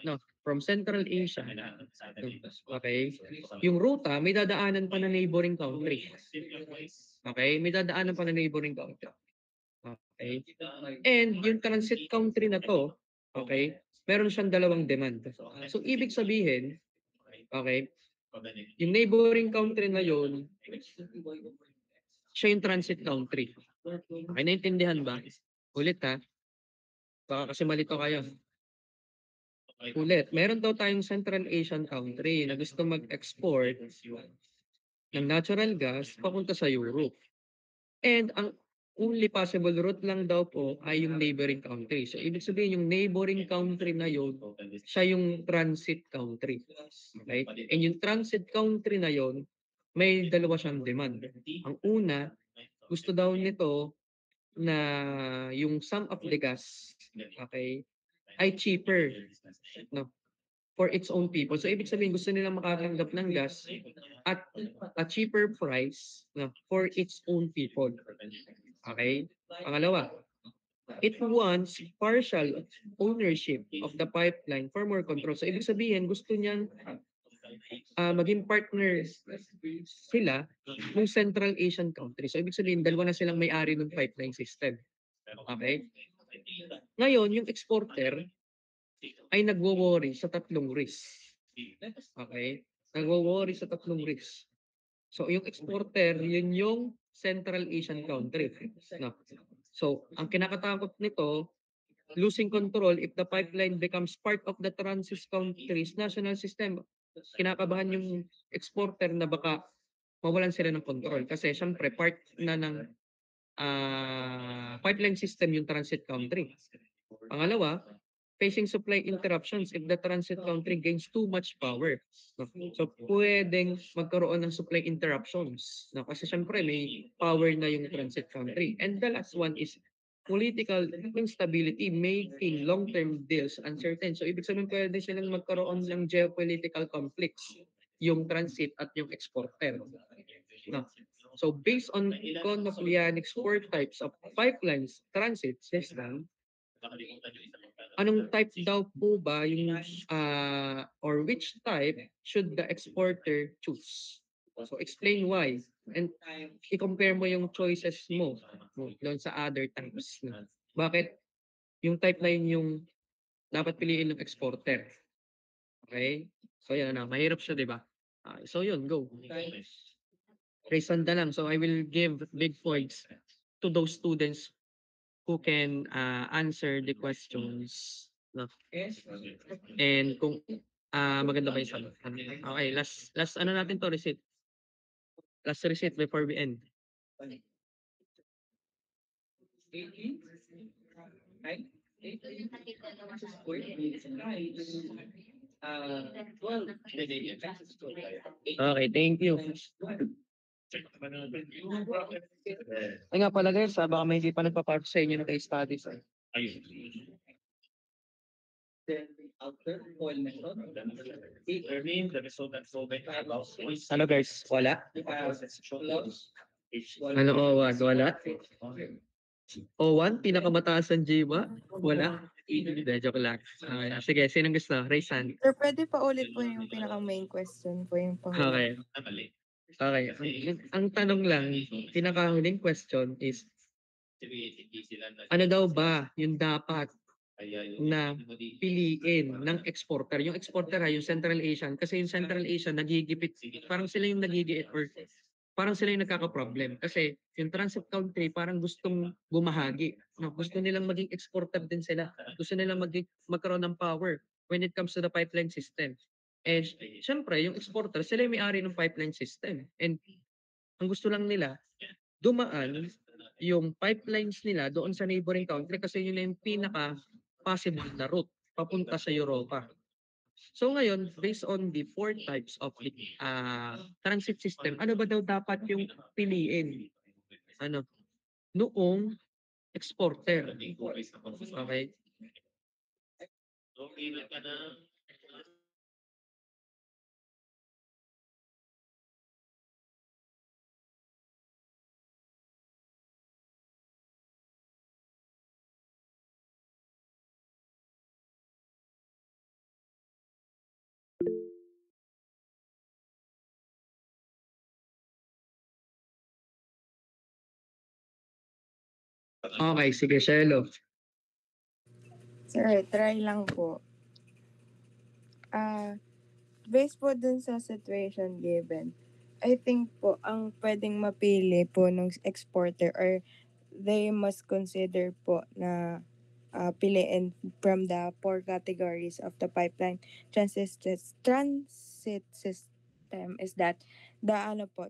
Speaker 1: no, from Central Asia, okay, yung ruta, may dadaanan pa na neighboring country. Okay? May dadaanan pa na neighboring country. Okay? And yung transit country na to, okay, meron siyang dalawang demand. So, ibig sabihin, okay, yung neighboring country na yun, siya yung transit country. Okay, naintindihan ba? Ulit ha, baka kasi malito kayo. Ulit, meron daw tayong Central Asian country na gusto mag-export ng natural gas papunta sa Europe. And ang only possible route lang daw po ay yung neighboring country. So, ibig sabihin yung neighboring country na yun, siya yung transit country. Okay? And yung transit country na yun, may dalawa siyang demand. Ang una, gusto daw nito na yung sum of the gas, okay, ay cheaper, no, for its own people. So, ibig sabihin, gusto nilang makatanggap ng gas at a cheaper price, no, for its own people. Okay? Pangalawa, it wants partial ownership of the pipeline for more control. So, ibig sabihin, gusto niyang maging partners sila ng Central Asian country. So, ibig sabihin, dalawa na silang may-ari ng pipeline system. Okay? Ngayon, yung exporter ay nagwo-worry sa tatlong risk. Okay? Nagwo-worry sa tatlong risk. So, yung exporter, yun yung Central Asian country. No. So, ang kinakatakot nito, losing control if the pipeline becomes part of the transit country's national system. Kinakabahan yung exporter na baka mawalan sila ng control. Kasi, syempre, part na ng pipeline system yung transit country. Pangalawa, facing supply interruptions if the transit country gains too much power. No? So, pwedeng magkaroon ng supply interruptions. No? Kasi syempre, may power na yung transit country. And the last one is political instability, making long-term deals uncertain. So, ibig sabihin, pwede silang magkaroon ng geopolitical conflicts, yung transit at yung exporter. No? So, based on Konoplyanics 4 types of pipelines transit system, anong type daw po ba yung or which type should the exporter choose? So explain why and i-compare mo yung choices mo doon sa other types. Bakit yung type na yun yung dapat piliin ng exporter? Okay? So yan na, mahirap siya, 'di ba? So yun, go. Raise hand na lang. So I will give big points to those students who can answer the questions. No? And kung maganda ba yung sagot? Okay, last ano natin to, receipt. Last receipt before we end. Okay, thank you. Ay nga pala guys, baka may hindi pa nagpa-part sa inyo ng case studies.
Speaker 5: Ayun.
Speaker 1: After all method,
Speaker 5: Determine the result and solvent about
Speaker 1: ano guys, wala? Ano O1? Wala? O1, pinakamataas ang Jiwa? Wala? Hindi, joke lang. Okay, sige, sinong gusto? Raise hand.
Speaker 9: Sir, pwede pa ulit po yung pinaka-main question po yung
Speaker 1: Okay.
Speaker 5: mali.
Speaker 1: Okay. Ang tanong lang, pinakahuling question is, ano daw ba yung dapat na piliin ng exporter? Yung exporter ay yung Central Asian, kasi yung Central Asian nagigipit, parang sila yung nagigiit or parang sila yung nagkaka-problem. Kasi yung transit country parang gustong bumahagi. No? Gusto nilang maging exporter din sila. Gusto nilang magkaroon ng power when it comes to the pipeline system. And syempre, yung exporter, sila yung may-ari ng pipeline system. And ang gusto lang nila, dumaan yung pipelines nila doon sa neighboring country kasi yun na yung pinaka-possible na route papunta sa Europa. So ngayon, based on the 4 types of transit system, ano ba daw dapat yung piliin? Ano? Noong exporter. Okay? Okay, sige, Shelo.
Speaker 9: Sir, try lang po. Based po dun sa situation given, I think po, ang pwedeng mapili po ng exporter or they must consider po na piliin from the four categories of the pipeline transit system is that the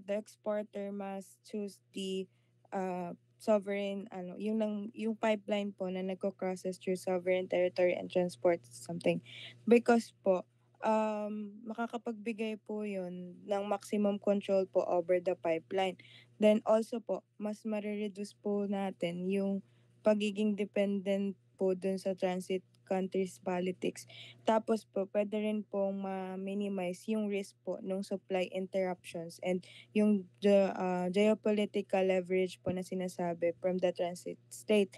Speaker 9: exporter must choose the sovereign yung pipeline po na nagko-crosses through sovereign territory and transport something because po makakapagbigay po yun ng maximum control po over the pipeline. Then also po, mas marireduce po natin yung pagiging dependent po dun sa transit countries politics. Tapos po, pwede rin pong ma-minimize yung risk po ng supply interruptions and yung geopolitical leverage po na sinasabi from the transit state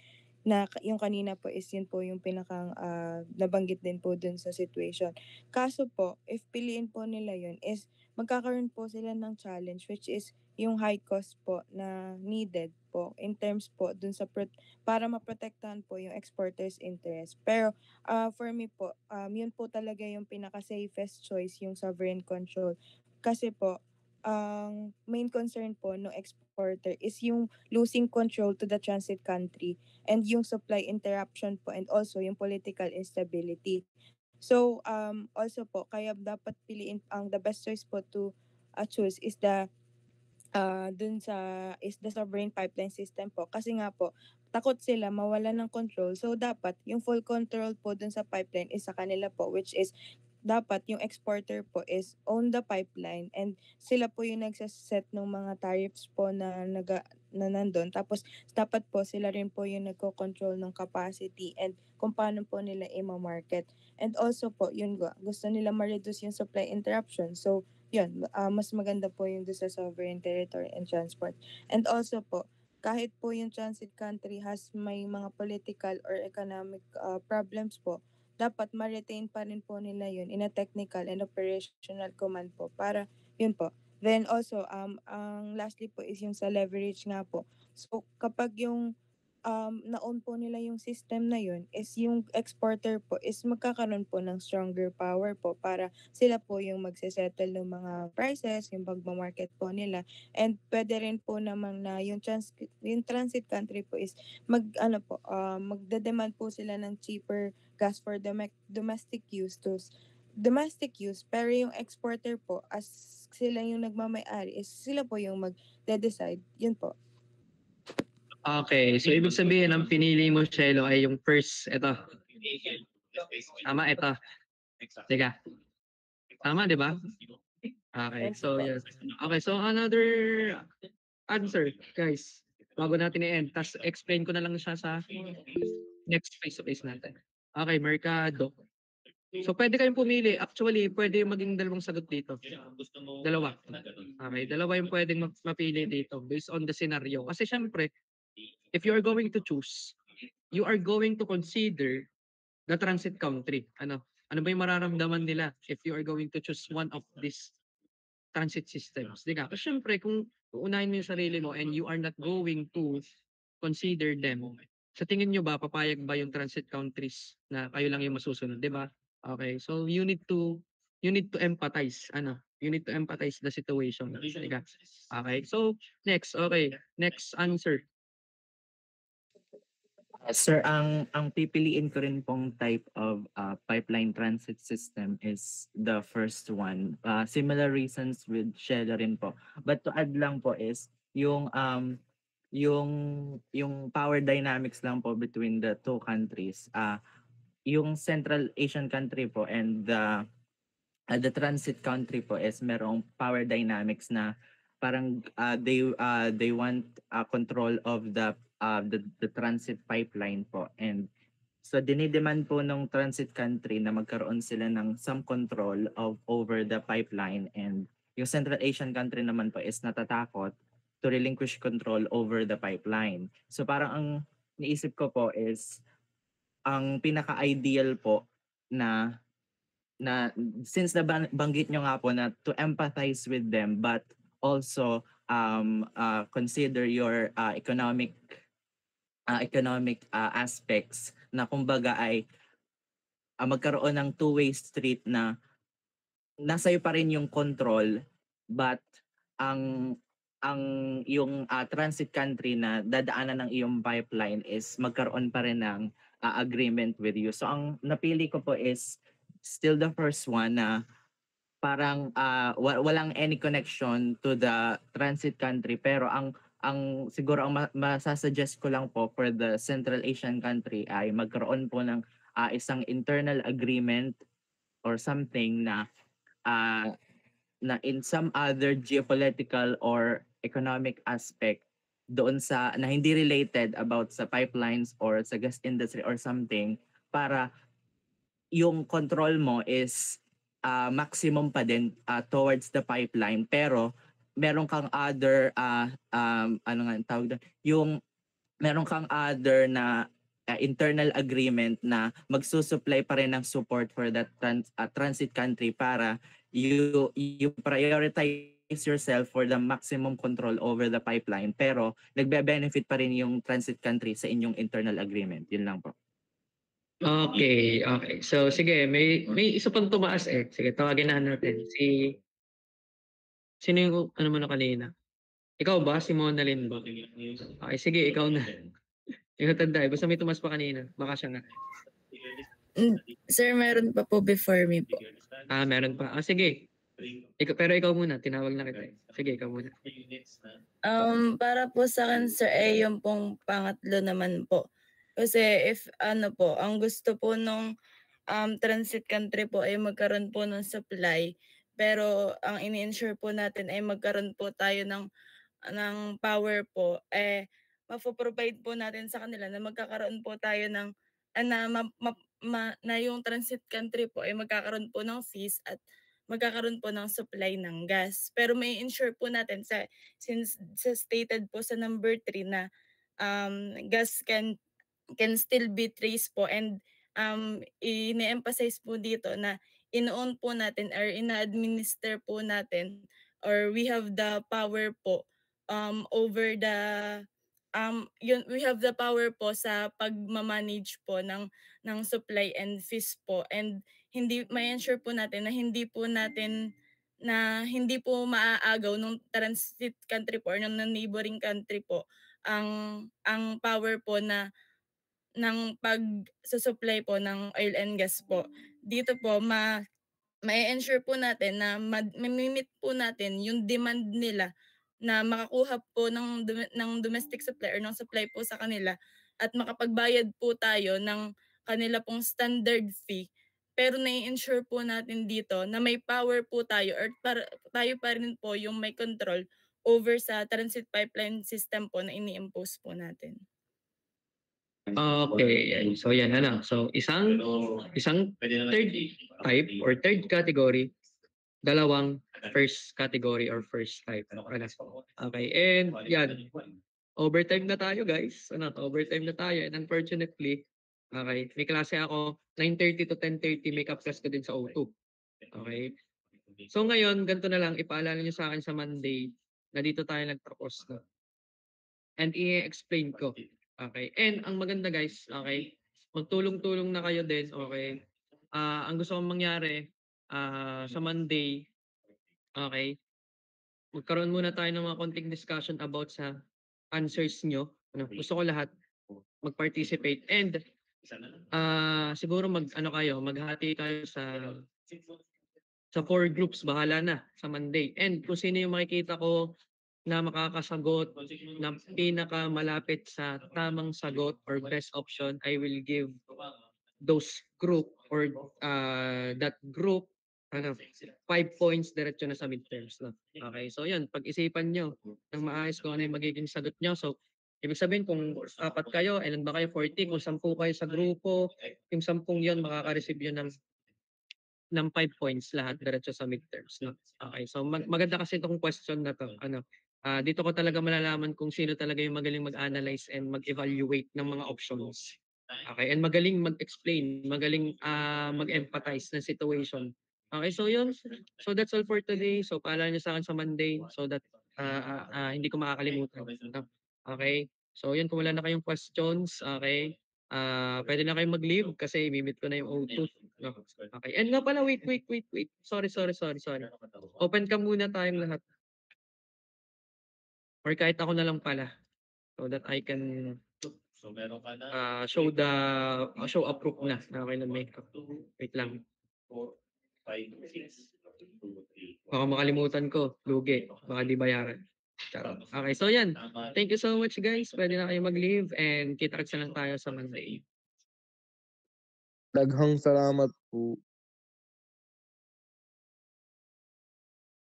Speaker 9: na yung kanina po is yun po yung pinakang nabanggit din po dun sa situation. Kaso po, if piliin po nila yun is magkakaroon po sila ng challenge which is yung high cost po na needed po in terms po dun sa para maprotektahan po yung exporters interest. Pero for me po, yun po talaga yung pinaka-safest choice, yung sovereign control. Kasi po, ang main concern po ng exporter is yung losing control to the transit country and yung supply interruption po and also yung political instability. So, also po, kaya dapat piliin ang the best choice po to choose is the sovereign pipeline system po. Kasi nga po, takot sila mawala ng control. So, dapat yung full control po dun sa pipeline is sa kanila po, which is dapat yung exporter po is own the pipeline and sila po yung nagsaset ng mga tariffs po na nandun. Tapos dapat po sila rin po yung nagko-control ng capacity and kung paano po nila i-market. And also po, yun gusto nila ma-reduce yung supply interruption. So, yun, mas maganda po yung doon sa sovereign territory and transport. And also po, kahit po yung transit country has may mga political or economic problems po, dapat ma-retain pa rin po nila yun in a technical and operational command po para yun po. Then also, ang lastly po is yung sa leverage nga po. So, kapag yung na-own po nila yung system na yun is yung exporter po is magkakaroon po ng stronger power po para sila po yung magsesettle ng mga prices, yung pagmamarket po nila. And pwede rin po naman na yung transit country po is magde-demand po sila ng cheaper gas for domestic use pero yung exporter po as sila yung nagmamay-ari is sila po yung magde-decide yun po.
Speaker 1: Okay, so ibig sabihin ang pinili mo, Shelo, ay yung first, ito. Tama, ito. Teka. Tama, di ba? Okay, so yes. Okay, so another answer, guys. Bago natin i-end, tas explain ko na lang siya sa next face-to-face natin. Okay, Mercado. So pwede kayong pumili. Actually, pwede yung maging dalawang sagot dito. Dalawa. Okay, dalawa yung pwedeng mapili dito based on the scenario. Kasi syempre, if you are going to choose, you are going to consider the transit country. Ano ba yung mararamdaman nila if you are going to choose one of these transit systems? Di ka? Kasi syempre, kung uunahin mo yung sarili mo and you are not going to consider them, sa tingin nyo ba, papayag ba yung transit countries na kayo lang yung masusunod? Di ba? Okay, so you need to empathize. You need to empathize the situation. Di ka? Okay, so next answer.
Speaker 10: Sir, ang pipiliin ko rin pong type of pipeline transit system is the first one. Similar reasons with Shella rin po. But to add lang po is yung power dynamics lang po between the two countries. Yung Central Asian country po and the transit country po is merong power dynamics na parang they want control of the transit pipeline po, and so dinidemand po ng transit country na magkaroon sila ng some control over the pipeline, and yung Central Asian country naman po is natatakot to relinquish control over the pipeline. So parang ang niisip ko po is ang pinaka-ideal po na since nabanggit nyo nga po na to empathize with them but also consider your economic aspects, na kumbaga ay magkaroon ng two-way street na nasa iyo pa rin yung control but ang yung transit country na dadaanan ng iyong pipeline is magkaroon pa rin ng agreement with you. So ang napili ko po is still the first one na parang walang any connection to the transit country, pero ang siguro ang masasuggest ko lang po for the Central Asian country ay magkaroon po ng isang internal agreement or something na na in some other geopolitical or economic aspect doon sa na hindi related about sa pipelines or sa gas industry or something, para yung control mo is maximum pa din towards the pipeline, pero meron kang other ano nga ang tawag doon, yung meron kang other na internal agreement na magsusupply pa rin ng support for that transit country para you prioritize yourself for the maximum control over the pipeline, pero nagbe-benefit pa rin yung transit country sa inyong internal agreement. Yun lang po.
Speaker 1: Okay, okay. So sige, may isa pang tumaas eh. Sige, tawagin na natin. Sino yung ano mo na kanina? Ikaw ba? Si Mona Lynn ba? Okay, sige, ikaw na. Ikaw tanda eh. Basta may tumas pa kanina. Baka siya nga.
Speaker 11: Sir, meron pa po before me po.
Speaker 1: Meron pa. Sige. Pero ikaw muna. Tinawag na kita. Sige, ikaw muna.
Speaker 11: Para po sa akin, sir, yung pong pangatlo naman po. Kasi if ano po, ang gusto po nung transit country po ay magkaroon po ng supply, pero ang ini-ensure po natin ay magkaroon po tayo ng power po, mapoprovide po natin sa kanila na magkakaroon po tayo ng na yung transit country po ay magkakaroon po ng fees at magkakaroon po ng supply ng gas. Pero may ensure po natin since stated po sa number 3 na gas can still be traced po, and ini-emphasize po dito na ino-own po natin or ina-administer po natin or we have the power po over the we have the power po sa pagma-manage po ng supply and fees po, and hindi ma-ensure po natin na hindi po maaagaw ng transit country po or ng neighboring country po ang power po na ng pag-supply po ng oil and gas po. Dito po ma-ensure po natin na ma-meet po natin yung demand nila na makakuha po ng domestic supply or ng supply po sa kanila at makapagbayad po tayo ng kanila pong standard fee. Pero nai-ensure po natin dito na may power po tayo or tayo pa rin po yung may control over sa transit pipeline system po na ini-impose po natin.
Speaker 1: Okay, so yan So isang third type or third category, dalawang first category or first type. Okay, and yan. Overtime na tayo, guys. Overtime na tayo, and unfortunately, okay, may klase ako 9:30 to 10:30, makeup class ko din sa O2. Okay. So ngayon, ganito na lang, ipaalala niyo sa akin sa Monday na dito tayo nagtapos na. And i-explain ko. Okay. And ang maganda, guys, okay, magtulong-tulong na kayo din, okay. Ang gusto kong mangyari sa Monday, okay, magkaroon muna tayo ng mga konting discussion about sa answers nyo. Gusto ko lahat mag-participate, and siguro maghati kayo sa 4 groups, bahala na sa Monday. And kung sino yung makikita ko na makakasagot na pinakamalapit sa tamang sagot or best option, I will give those group or that group 5 points diretso na sa midterms na. Okay, so yun, pag-isipan nyo ng maayos kung ano yung magiging sagot nyo. So ibig sabihin kung 4 kayo, ilan ba kayo? 40. Kung 10 kayo sa grupo, yung 10 yun makaka-receive yun ng 5 points lahat diretso sa midterms. No? Okay, so maganda kasi itong question na to. Dito ko talaga malalaman kung sino talaga yung magaling mag-analyze and mag-evaluate ng mga options. Okay, and magaling mag-explain, magaling mag-empathize ng situation. Okay, so yun. So that's all for today. So paalala niyo sa akin sa Monday so that hindi ko makakalimutan. No? Okay, so yun, kung wala na kayong questions, okay, pwede na kayong mag-leave kasi imimit ko na yung O2. No? Okay, and nga pala, wait. Sorry. Open ka muna tayong lahat. or kahit ako na lang pala so that I can
Speaker 5: So meron ka na
Speaker 1: show approve na okay na makeup. Wait lang.
Speaker 5: 4, 5, 6, 2, 3.
Speaker 1: Baka makalimutan ko, lugi, baka di bayaran. Charot. Okay, so yan. Thank you so much guys. Pwede na kayo mag-leave and kita-kits na lang tayo sa Monday.
Speaker 12: Daghang salamat po.